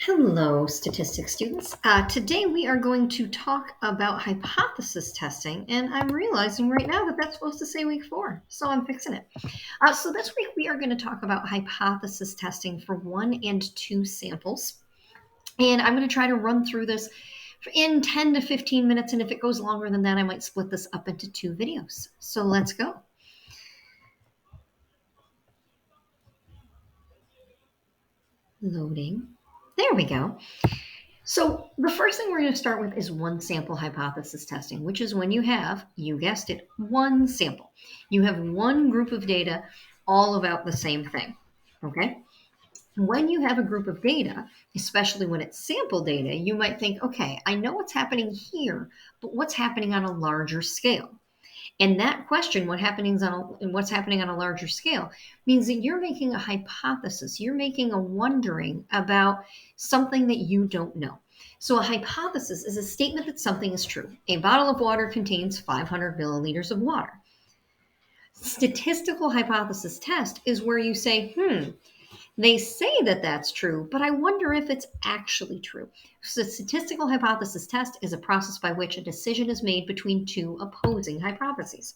Hello, statistics students. Today we are going to talk about hypothesis testing, and I'm realizing right now that that's supposed to say week 4, so I'm fixing it. So this week we are going to talk about hypothesis testing for 1 and 2 samples, and I'm going to try to run through this in 10 to 15 minutes, and if it goes longer than that, I might split this up into 2 videos. So let's go. Loading. There we go. So the first thing we're going to start with is one sample hypothesis testing, which is when you have, you guessed it, one sample. You have one group of data all about the same thing. Okay? When you have a group of data, especially when it's sample data, you might think, okay, I know what's happening here, but what's happening on a larger scale? And that question, what's happening on a larger scale, means that you're making a hypothesis. You're making a wondering about something that you don't know. So a hypothesis is a statement that something is true. A bottle of water contains 500 milliliters of water. Statistical hypothesis test is where you say, they say that that's true, but I wonder if it's actually true. So, statistical hypothesis test is a process by which a decision is made between two opposing hypotheses.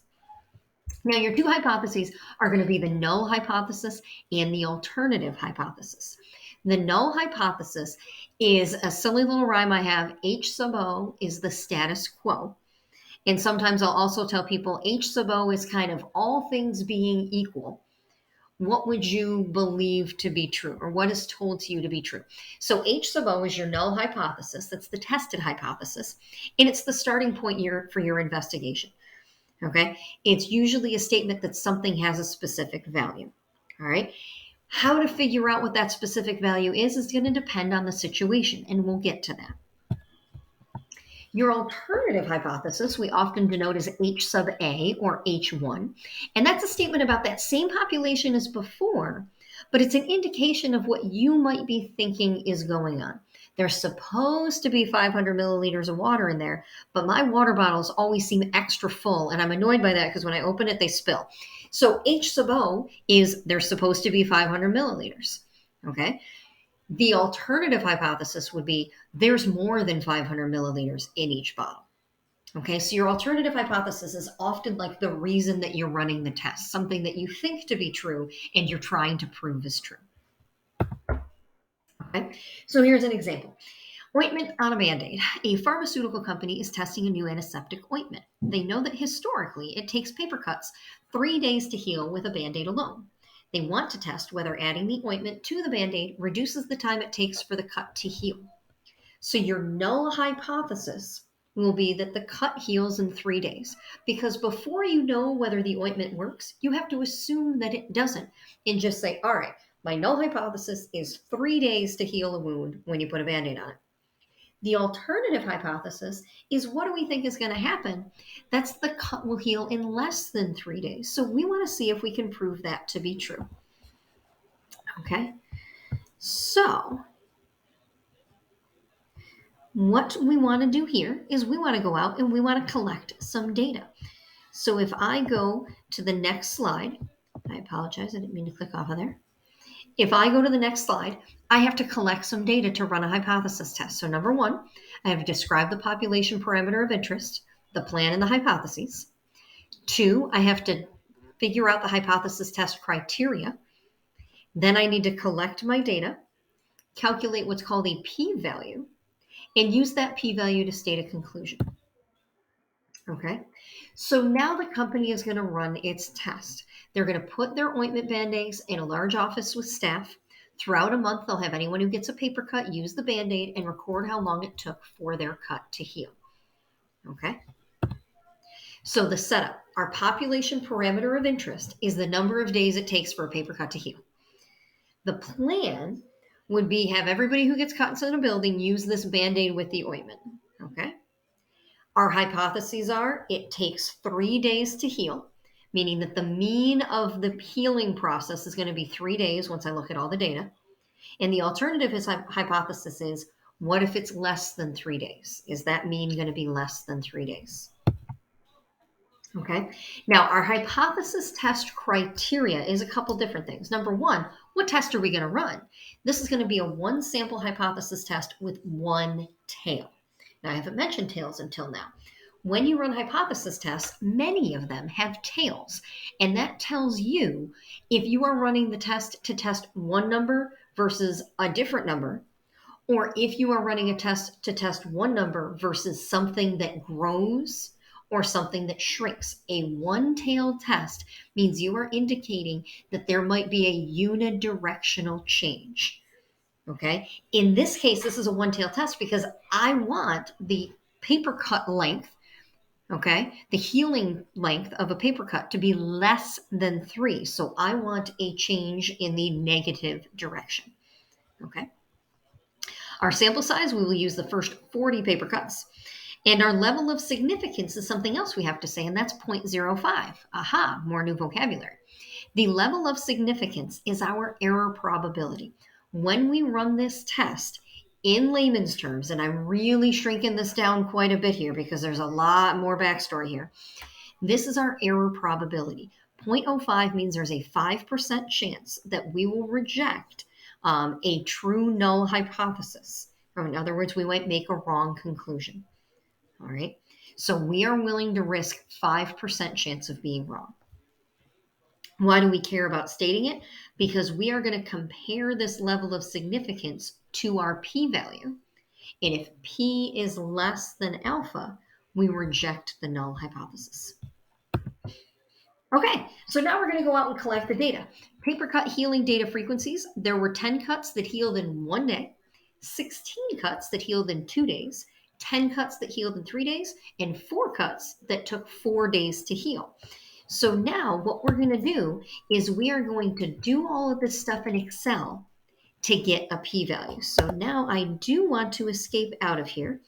Now, your two hypotheses are going to be the null hypothesis and the alternative hypothesis. The null hypothesis is a silly little rhyme I have. H sub O is the status quo. And sometimes I'll also tell people H sub O is kind of all things being equal. What would you believe to be true, or what is told to you to be true? So H sub O is your null hypothesis. That's the tested hypothesis. And it's the starting point for your investigation. Okay. It's usually a statement that something has a specific value. All right. How to figure out what that specific value is going to depend on the situation, and we'll get to that. Your alternative hypothesis, we often denote as H sub A or H1, and that's a statement about that same population as before, but it's an indication of what you might be thinking is going on. There's supposed to be 500 milliliters of water in there, but my water bottles always seem extra full, and I'm annoyed by that because when I open it, they spill. So H sub O is there's supposed to be 500 milliliters. Okay. The alternative hypothesis would be there's more than 500 milliliters in each bottle. Okay, so your alternative hypothesis is often like the reason that you're running the test, something that you think to be true and you're trying to prove is true. Okay, so here's an example. Ointment on a band-aid. A pharmaceutical company is testing a new antiseptic ointment. They know that historically it takes paper cuts 3 days to heal with a band-aid alone. They want to test whether adding the ointment to the band-aid reduces the time it takes for the cut to heal. So your null hypothesis will be that the cut heals in 3 days, because before you know whether the ointment works, you have to assume that it doesn't and just say, all right, my null hypothesis is 3 days to heal a wound when you put a band-aid on it. The alternative hypothesis is what do we think is going to happen? That's the cut will heal in less than 3 days. So we want to see if we can prove that to be true. Okay. So what we want to do here is we want to go out and we want to collect some data. So if I go to the next slide, I apologize, I didn't mean to click off of there. If I go to the next slide, I have to collect some data to run a hypothesis test. So number one, I have to describe the population parameter of interest, the plan, and the hypotheses. 2, I have to figure out the hypothesis test criteria. Then I need to collect my data, calculate what's called a p-value, and use that p-value to state a conclusion. Okay, so now the company is going to run its test. They're going to put their ointment band-aids in a large office with staff. Throughout a month, they'll have anyone who gets a paper cut use the band-aid and record how long it took for their cut to heal. Okay, so the setup, our population parameter of interest is the number of days it takes for a paper cut to heal. The plan would be have everybody who gets cuts in a building use this band-aid with the ointment. Okay. Our hypotheses are it takes 3 days to heal, meaning that the mean of the healing process is going to be 3 days once I look at all the data. And the alternative hypothesis is what if it's less than 3 days? Is that mean going to be less than 3 days? Okay. Now, our hypothesis test criteria is a couple different things. Number one, what test are we going to run? This is going to be a one sample hypothesis test with one tail. Now, I haven't mentioned tails until now. When you run hypothesis tests, many of them have tails. And that tells you if you are running the test to test one number versus a different number, or if you are running a test to test one number versus something that grows or something that shrinks. A one-tailed test means you are indicating that there might be a unidirectional change. Okay. In this case, this is a one-tailed test because I want the paper cut length, okay, the healing length of a paper cut to be less than 3. So I want a change in the negative direction. Okay. Our sample size, we will use the first 40 paper cuts. And our level of significance is something else we have to say, and that's 0.05. Aha, more new vocabulary. The level of significance is our error probability. When we run this test, in layman's terms, and I'm really shrinking this down quite a bit here because there's a lot more backstory here. This is our error probability. 0.05 means there's a 5% chance that we will reject a true null hypothesis. Or in other words, we might make a wrong conclusion. All right. So we are willing to risk 5% chance of being wrong. Why do we care about stating it? Because we are going to compare this level of significance to our p-value. And if p is less than alpha, we reject the null hypothesis. Okay, so now we're going to go out and collect the data. Paper cut healing data frequencies. There were 10 cuts that healed in 1 day, 16 cuts that healed in 2 days, 10 cuts that healed in 3 days, and 4 cuts that took 4 days to heal. So now what we're going to do is we are going to do all of this stuff in Excel to get a p-value. So now I do want to escape out of here,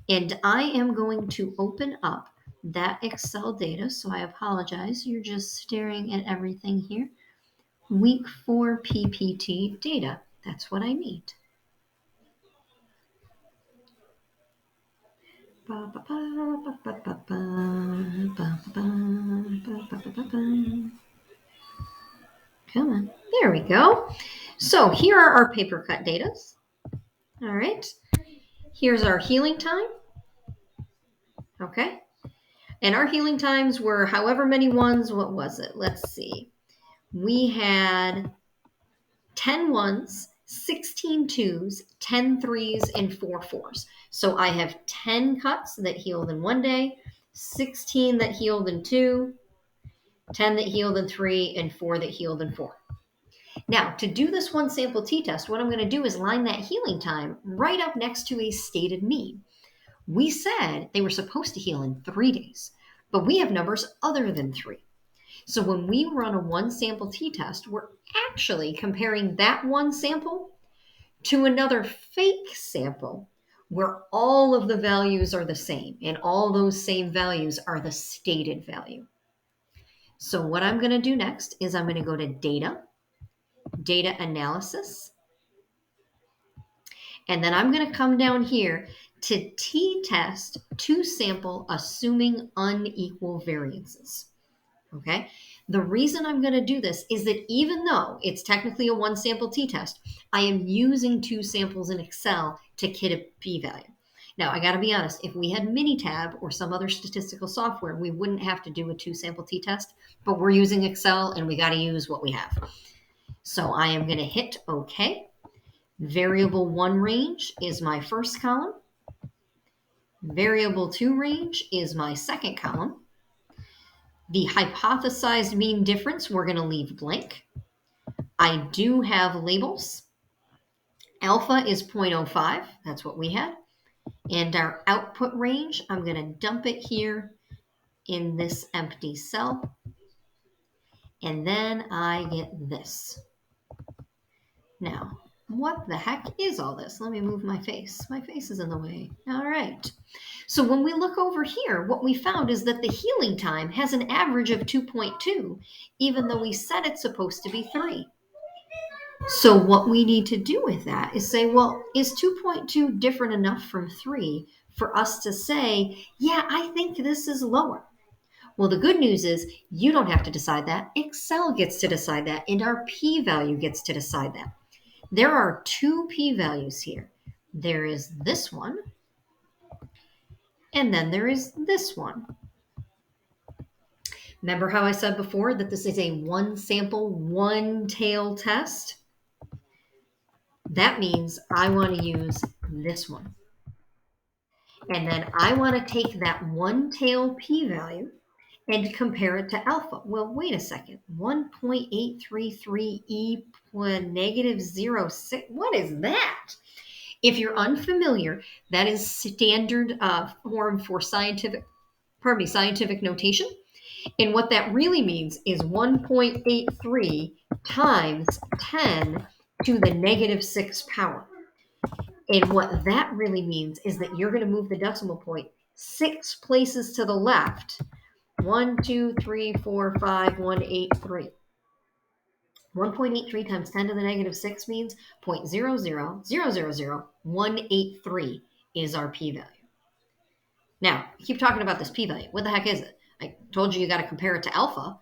and I am going to open up that Excel data. So I apologize. You're just staring at everything here. Week 4 PPT data. That's what I need. Come on. There we go. So here are our paper cut data. All right. Here's our healing time. Okay. And our healing times were however many ones. What was it? Let's see. We had 10 ones, 16 twos, 10 threes, and 4 fours. So I have 10 cuts that healed in 1 day, 16 that healed in 2, 10 that healed in 3, and 4 that healed in 4. Now, to do this one sample t-test, what I'm going to do is line that healing time right up next to a stated mean. We said they were supposed to heal in 3 days, but we have numbers other than 3. So when we run a one sample t-test, we're actually comparing that one sample to another fake sample where all of the values are the same, and all those same values are the stated value. So what I'm going to do next is I'm going to go to Data, Data Analysis, and then I'm going to come down here to t-test to sample assuming unequal variances. Okay. The reason I'm going to do this is that even though it's technically a one sample t-test, I am using 2 samples in Excel to get a p-value. Now, I got to be honest, if we had Minitab or some other statistical software, we wouldn't have to do a 2 sample t-test, but we're using Excel and we got to use what we have. So I am going to hit OK. Variable 1 range is my first column. Variable 2 range is my second column. The hypothesized mean difference, we're going to leave blank. I do have labels. Alpha is 0.05. That's what we had. And our output range, I'm going to dump it here in this empty cell. And then I get this. Now, what the heck is all this? Let me move my face. My face is in the way. All right. So when we look over here, what we found is that the healing time has an average of 2.2, even though we said it's supposed to be 3. So what we need to do with that is say, well, is 2.2 different enough from 3 for us to say, yeah, I think this is lower? Well, the good news is you don't have to decide that. Excel gets to decide that, and our p-value gets to decide that. There are two p-values here. There is this one, and then there is this one. Remember how I said before that this is a one sample, one tail test? That means I want to use this one. And then I want to take that one tail p-value and compare it to alpha. Well, wait a second. 1.833 e negative 0.6. What is that? If you're unfamiliar, that is standard form for scientific notation. And what that really means is 1.83 times 10 to the negative 6 power. And what that really means is that you're going to move the decimal point 6 places to the left. 1, 2, 3, 4, 5, 183. 1.83 times 10 to the negative 6 means 0.000000183 is our p-value. Now, I keep talking about this p-value. What the heck is it? I told you got to compare it to alpha.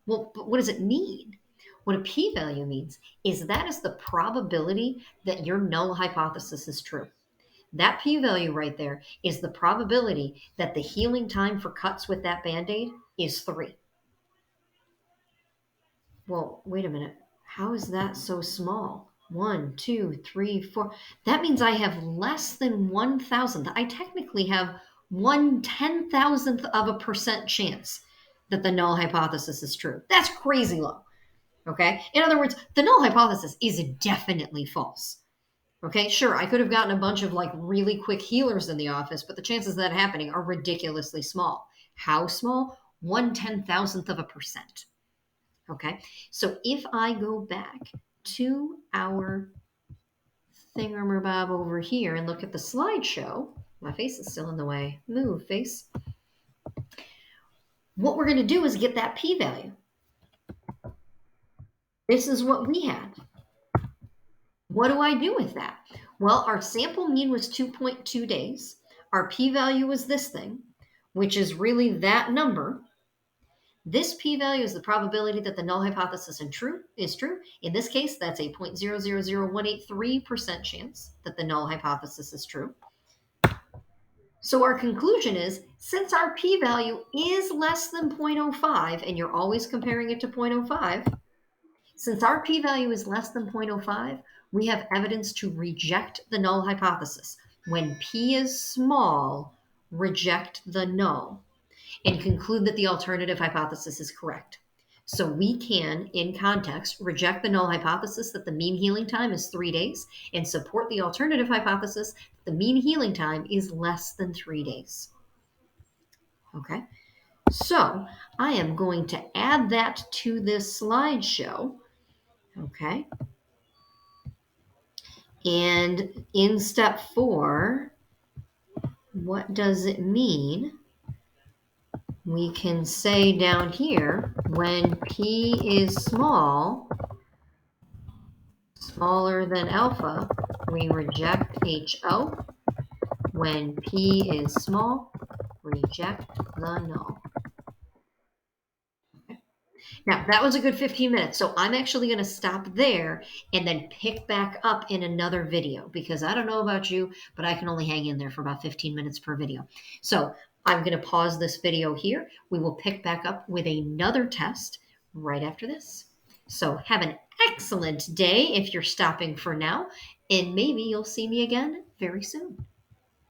Well, but what does it mean? What a p-value means is that is the probability that your null hypothesis is true. That p-value right there is the probability that the healing time for cuts with that Band-Aid is 3. Well, wait a minute. How is that so small? 1, 2, 3, 4. That means I have less than 1,000th. I technically have 1/10,000th of a percent chance that the null hypothesis is true. That's crazy low. Okay. In other words, the null hypothesis is definitely false. Okay. Sure, I could have gotten a bunch of like really quick healers in the office, but the chances of that happening are ridiculously small. How small? 1/10,000th of a percent. Okay, so if I go back to our thingammerbob over here and look at the slideshow, my face is still in the way. Move, face. What we're going to do is get that p-value. This is what we had. What do I do with that? Well, our sample mean was 2.2 days. Our p-value was this thing, which is really that number. This p-value is the probability that the null hypothesis is true. In this case, that's a 0.000183% chance that the null hypothesis is true. So our conclusion is, since our p-value is less than 0.05, and you're always comparing it to 0.05, since our p-value is less than 0.05, we have evidence to reject the null hypothesis. When p is small, reject the null and conclude that the alternative hypothesis is correct. So we can, in context, reject the null hypothesis that the mean healing time is 3 days and support the alternative hypothesis that the mean healing time is less than 3 days. Okay, so I am going to add that to this slideshow. Okay, and in step 4, what does it mean? We can say down here, when p is small, smaller than alpha, we reject HO. When p is small, reject the null. Okay. Now, that was a good 15 minutes, so I'm actually going to stop there and then pick back up in another video because I don't know about you, but I can only hang in there for about 15 minutes per video. So I'm going to pause this video here. We will pick back up with another test right after this. So have an excellent day if you're stopping for now, and maybe you'll see me again very soon.